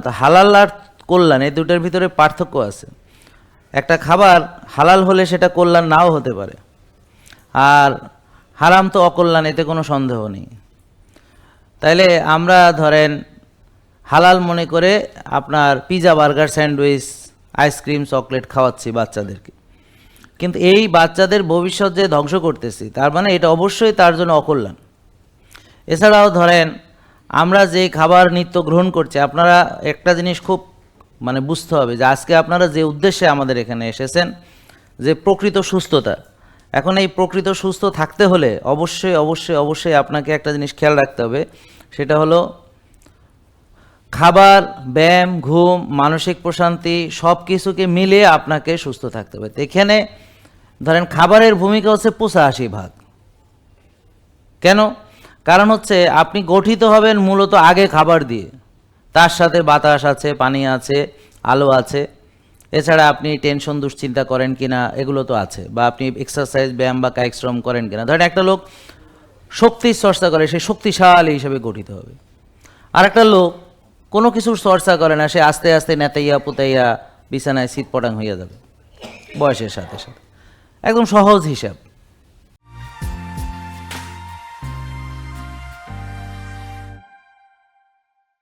তো হালাল আর কল্যাণ এই দুটোর ভিতরে পার্থক্য আছে। একটা খাবার হালাল হলে সেটা কল্যাণ নাও হতে পারে, আর হারাম তো অকল্যাণ, এতে কোনো সন্দেহ নেই। তাইলে আমরা ধরেন হালাল মনে করে আপনার pizza, burger, sandwich, ice cream, chocolate খাওয়াচ্ছি বাচ্চাদেরকে, কিন্তু এই বাচ্চাদের ভবিষ্যৎ যে ধ্বংস করতেছি, তার মানে এটা অবশ্যই তার জন্য অকল্যাণ। এছাড়াও ধরেন আমরা যে খাবার নিত্য গ্রহণ করছি, আপনারা একটা জিনিস খুব বুঝতে হবে যে আজকে আপনারা যে উদ্দেশ্যে আমাদের এখানে এসেছেন, যে প্রকৃত সুস্থতা, এখন এই প্রকৃত সুস্থ থাকতে হলে অবশ্যই অবশ্যই অবশ্যই আপনাকে একটা জিনিস খেয়াল রাখতে হবে, সেটা হলো খাবার, ব্যায়াম, ঘুম, মানসিক প্রশান্তি সব কিছুকে মিলিয়ে আপনাকে সুস্থ থাকতে হবে। এখানে ধরেন খাবারের ভূমিকা হচ্ছে 85%। কেন? কারণ হচ্ছে আপনি গঠিত হবেন মূলত আগে খাবার দিয়ে, তার সাথে বাতাস আছে, পানি আছে, আলো আছে, এছাড়া আপনি টেনশন, দুশ্চিন্তা করেন কিনা এগুলো তো আছে, বা আপনি এক্সারসাইজ, ব্যায়াম বা কায়িক শ্রম করেন কিনা। ধরেন একটা লোক শক্তির চর্চা করে, সে শক্তিশালী হিসেবে গঠিত হবে। আর একটা লোক কোনো কিছুর চর্চা করে না, সে আস্তে আস্তে নেতাইয়া পুতাইয়া বিছানায় শীতপটাং হইয়া যাবে বয়সের সাথে সাথে। একদম সহজ হিসাব।